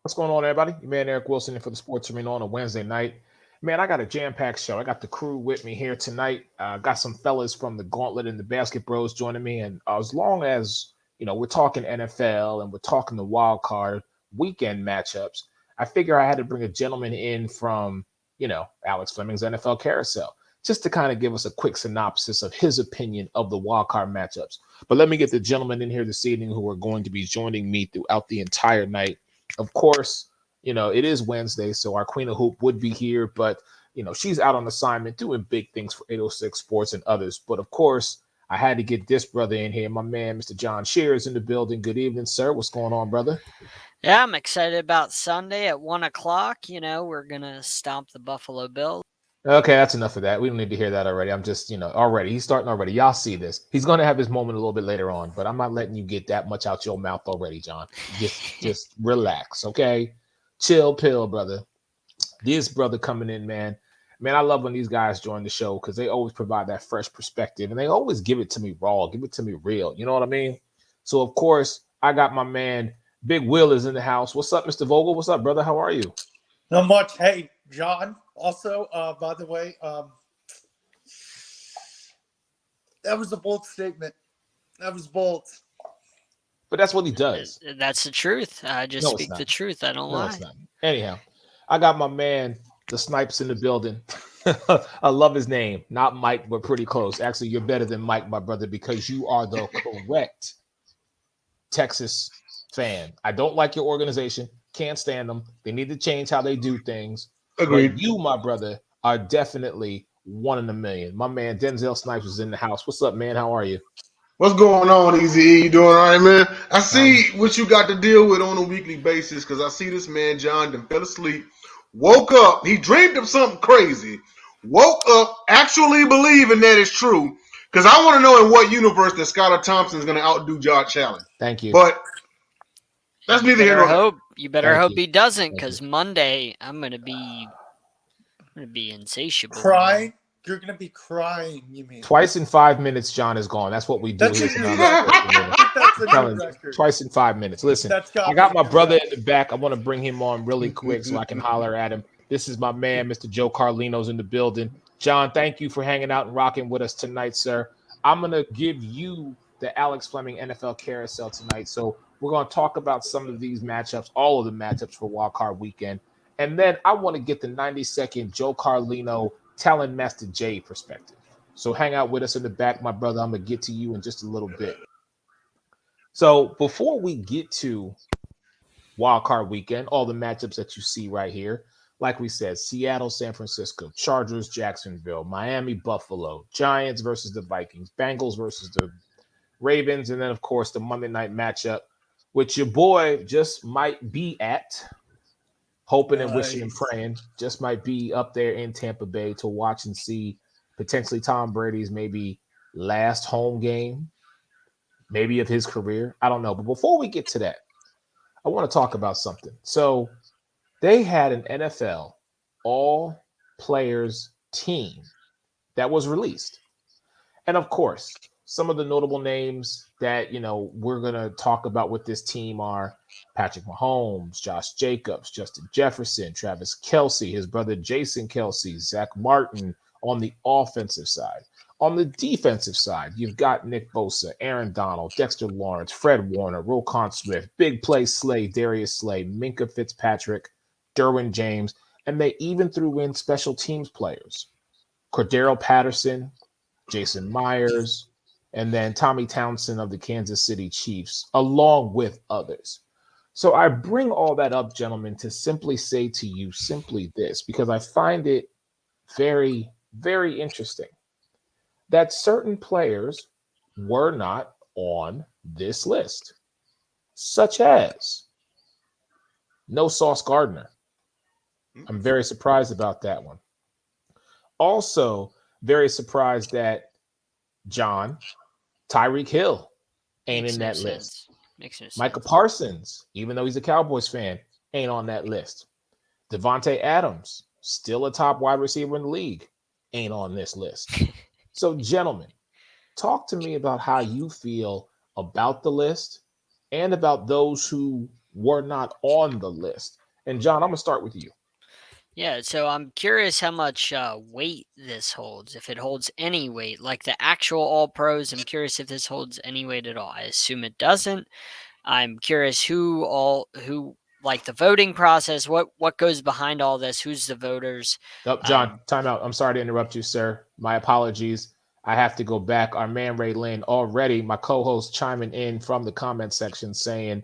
What's going on, everybody? Your man Eric Wilson in for the Sports Arena on a Wednesday night. Man, I got a jam-packed show. I got the crew with me here tonight. Got some fellas from the Gauntlet and the Basket Bros joining me. And as long as, we're talking NFL and we're talking the wild card weekend matchups, I figure I had to bring a gentleman in from, Alex Fleming's NFL Carousel, just to kind of give us a quick synopsis of his opinion of the wild card matchups. But let me get the gentlemen in here this evening who are going to be joining me throughout the entire night. Of course, it is Wednesday, so our Queen of Hoop would be here, but, she's out on assignment doing big things for 806 Sports and others. But, of course, I had to get this brother in here. My man, Mr. John Shears, in the building. Good evening, sir. What's going on, brother? Yeah, I'm excited about Sunday at 1 o'clock. We're going to stomp the Buffalo Bills. Okay, that's enough of that. We don't need to hear that already. I'm just, already. He's starting already. Y'all see this. He's going to have his moment a little bit later on, but I'm not letting you get that much out your mouth already, John. Just relax, okay? Chill pill, brother. This brother coming in, man. Man, I love when these guys join the show because they always provide that fresh perspective, and they always give it to me raw, give it to me real. You know what I mean? So, of course, I got my man, Big Will is in the house. What's up, Mr. Vogel? What's up, brother? How are you? Not much. Hey, John. Also, by the way, that was a bold statement. That was bold. But that's what he does. That's the truth. I just speak the truth. I don't lie. It's not. Anyhow, I got my man, the Snipes, in the building. I love his name. Not Mike, but pretty close. Actually, you're better than Mike, my brother, because you are the correct Texas fan. I don't like your organization. Can't stand them. They need to change how they do things. Agreed. But you, my brother, are definitely one in a million. My man, Denzel Snipes, is in the house. What's up, man? How are you? What's going on, Easy E? You doing all right, man? I see what you got to deal with on a weekly basis because I see this man, John, then fell asleep, woke up. He dreamed of something crazy, woke up actually believing that it's true because I want to know in what universe that Skylar Thompson is going to outdo Josh Allen. Thank you. But that's neither here nor there. You better hope he doesn't, because Monday I'm gonna be insatiable. Crying? You're gonna be crying. You mean twice in 5 minutes? John is gone. That's what we do. That's a record. Twice in 5 minutes. Listen, I got my brother in the back. I want to bring him on really quick so I can holler at him. This is my man, Mr. Joe Carlino's in the building. John, thank you for hanging out and rocking with us tonight, sir. I'm gonna give you the Alex Fleming NFL Carousel tonight. So we're going to talk about some of these matchups, all of the matchups for Wild Card Weekend. And then I want to get the 90-second Joe Carlino, Talent Master J perspective. So hang out with us in the back, my brother. I'm going to get to you in just a little bit. So before we get to Wild Card Weekend, all the matchups that you see right here, like we said, Seattle, San Francisco, Chargers, Jacksonville, Miami, Buffalo, Giants versus the Vikings, Bengals versus the Ravens, and then, of course, the Monday night matchup, which your boy just might be at, hoping and wishing and Nice. praying, just might be up there in Tampa Bay to watch and see potentially Tom Brady's maybe last home game, maybe of his career. I don't know. But before we get to that, I want to talk about something. So they had an NFL All Players Team that was released. And of course, some of the notable names that, we're going to talk about with this team are Patrick Mahomes, Josh Jacobs, Justin Jefferson, Travis Kelce, his brother Jason Kelce, Zach Martin on the offensive side. On the defensive side, you've got Nick Bosa, Aaron Donald, Dexter Lawrence, Fred Warner, Roquan Smith, Big Play Slay, Darius Slay, Minka Fitzpatrick, Derwin James, and they even threw in special teams players. Cordero Patterson, Jason Myers, and then Tommy Townsend of the Kansas City Chiefs, along with others. So I bring all that up, gentlemen, to simply say to you simply this, because I find it very, very interesting that certain players were not on this list, such as no Sauce Gardner. I'm very surprised about that one. Also, very surprised that Tyreek Hill ain't Makes in no that sense. list. Makes no sense. Micah Parsons, even though he's a Cowboys fan, ain't on that list. Devontae Adams, still a top wide receiver in the league, ain't on this list. So, gentlemen, talk to me about how you feel about the list and about those who were not on the list. And John, I'm going to start with you. Yeah, so I'm curious how much weight this holds, if it holds any weight, like the actual All Pros. I'm curious if this holds any weight at all. I assume it doesn't. I'm curious who like the voting process, what goes behind all this, who's the voters. Oh, John, time out. I'm sorry to interrupt you, sir. My apologies. I have to go back. Our man Ray Lynn already, my co-host, chiming in from the comment section saying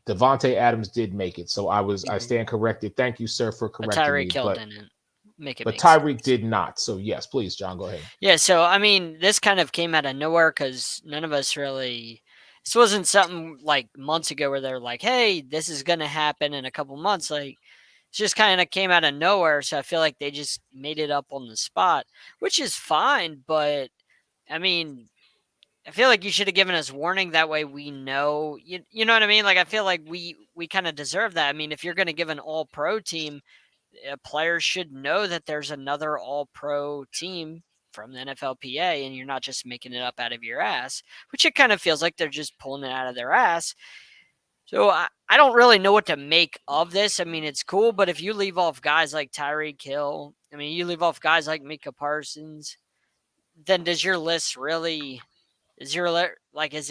Devontae Adams did make it. So I stand corrected. Thank you, sir, for But correcting me. Tyreek Hill didn't make it. But Tyreek did not. So yes, please, John, go ahead. Yeah, so I mean, this kind of came out of nowhere because none of us really. This wasn't something like months ago where they're like, "Hey, this is going to happen in a couple months." Like, it just kind of came out of nowhere. So I feel like they just made it up on the spot, which is fine. But I mean, I feel like you should have given us warning. That way we know. You know what I mean? Like, I feel like we kind of deserve that. I mean, if you're going to give an All-Pro team, players should know that there's another All-Pro team from the NFLPA, and you're not just making it up out of your ass, which it kind of feels like they're just pulling it out of their ass. So I don't really know what to make of this. I mean, it's cool, but if you leave off guys like Tyreek Hill, I mean, you leave off guys like Micah Parsons, then does your list really, is it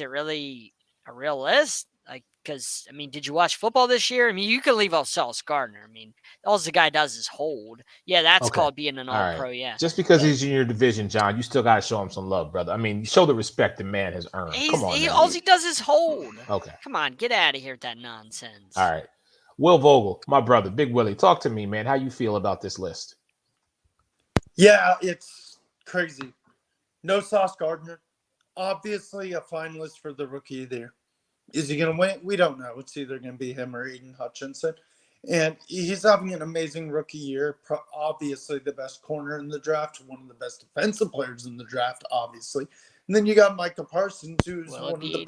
really a real list? Like, because, I mean, did you watch football this year? I mean, you can leave off Sauce Gardner. I mean, all the guy does is hold. Yeah, that's called being an All-Pro, yeah. Just because he's in your division, John, you still got to show him some love, brother. I mean, show the respect the man has earned. Come on, all he does is hold. Okay. Come on, get out of here with that nonsense. All right. Will Vogel, my brother, Big Willie, talk to me, man. How you feel about this list? Yeah, it's crazy. No Sauce Gardner. Obviously a finalist for the Rookie of the Year. Is he going to win? We don't know. It's either going to be him or Aiden Hutchinson. And he's having an amazing rookie year. Obviously the best corner in the draft, one of the best defensive players in the draft, obviously. And then you got Micah Parsons, who's one of the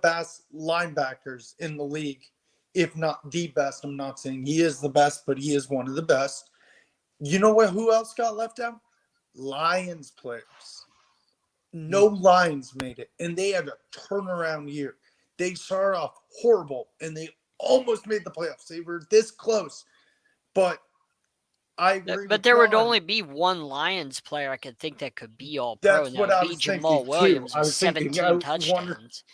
best linebackers in the league, if not the best. I'm not saying he is the best, but he is one of the best. You know what? Who else got left out? Lions players. No Lions made it, and they had a turnaround year. They started off horrible, and they almost made the playoffs. They were this close, but I agree. But there would only be one Lions player I could think that could be All-Pro, and that would be Jamal Williams with 17 touchdowns.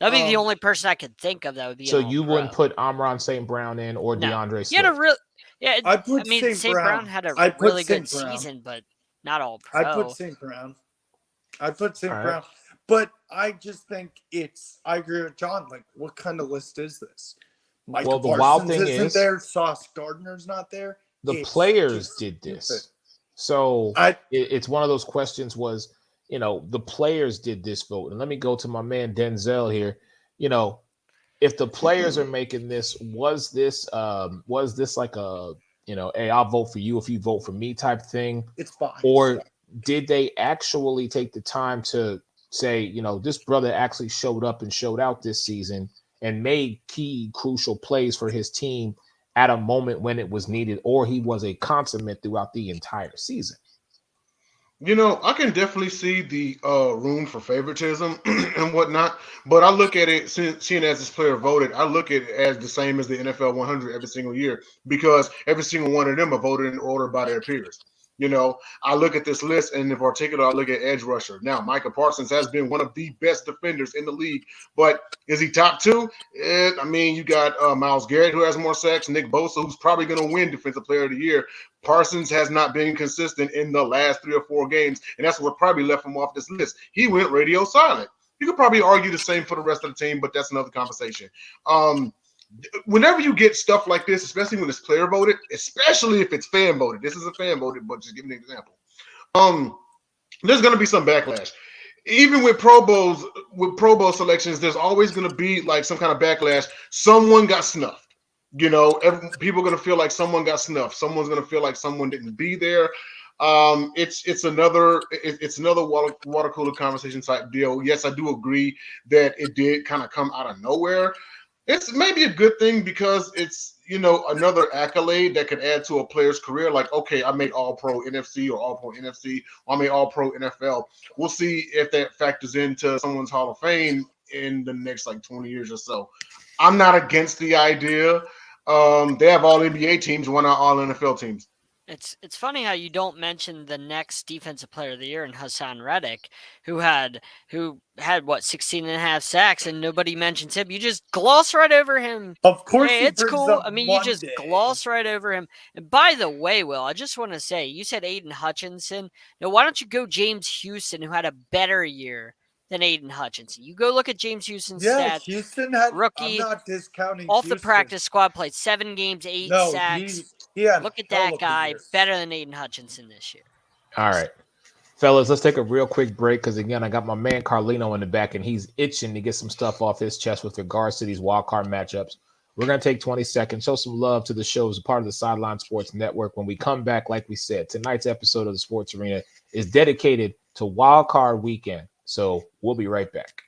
That'd be the only person I could think of that would be. So you wouldn't put Amon St. Brown in or DeAndre Swift? St. Brown had a really good season, but not All-Pro. I put St. Brown. But I just think I agree with John. Like, what kind of list is this? Michael the wild Parsons thing isn't is there. Sauce Gardner's not there. the It's players just did stupid. this. So I it's one of those questions was, the players did this vote. And let me go to my man Denzel here. If the players are making this, was this like a, hey, I'll vote for you if you vote for me type thing? it's biased. Or did they actually take the time to say, this brother actually showed up and showed out this season and made key crucial plays for his team at a moment when it was needed, or he was a consummate throughout the entire season? I can definitely see the room for favoritism and whatnot, but I look at it, seeing as this player voted, I look at it as the same as the NFL 100 every single year, because every single one of them are voted in order by their peers. I look at this list, and in particular, I look at edge rusher. Now, Micah Parsons has been one of the best defenders in the league, but is he top two? You got Myles Garrett, who has more sacks, Nick Bosa, who's probably going to win Defensive Player of the Year. Parsons has not been consistent in the last 3 or 4 games, and that's what probably left him off this list. He went radio silent. You could probably argue the same for the rest of the team, but that's another conversation. Whenever you get stuff like this, especially when it's player voted, especially if it's fan voted, this is a fan voted, but just give me an example. There's going to be some backlash. Even with Pro Bowl selections, there's always going to be like some kind of backlash. Someone got snuffed. People are going to feel like someone got snuffed. Someone's going to feel like someone didn't be there. It's another water cooler conversation type deal. Yes, I do agree that it did kind of come out of nowhere. It's maybe a good thing because it's another accolade that could add to a player's career. Like, okay, I made All Pro NFC or All Pro NFC, or I made All Pro NFL. We'll see if that factors into someone's Hall of Fame in the next 20 years or so. I'm not against the idea. They have all NBA teams, why not all NFL teams? It's funny how you don't mention the next defensive player of the year in Hassan Reddick, who had what 16 and a half sacks, and nobody mentions him. You just gloss right over him. Of course, Hey, he it's brings cool. up I mean, Monday. you just gloss right over him. And by the way, Will, I just want to say, you said Aiden Hutchinson. Now, why don't you go James Houston, who had a better year than Aiden Hutchinson? You go look at James Houston's stats. Houston had Rookie, I'm not discounting off Houston. the practice squad, played 7 games, 8 No, sacks. he had Look at hell that of a guy, year. better than Aiden Hutchinson this year. All right, fellas, let's take a real quick break because, again, I got my man Carlino in the back, and he's itching to get some stuff off his chest with regards to these wild card matchups. We're going to take 20 seconds, show some love to the show as a part of the Sideline Sports Network. When we come back, like we said, tonight's episode of the Sports Arena is dedicated to wild card weekend. So we'll be right back.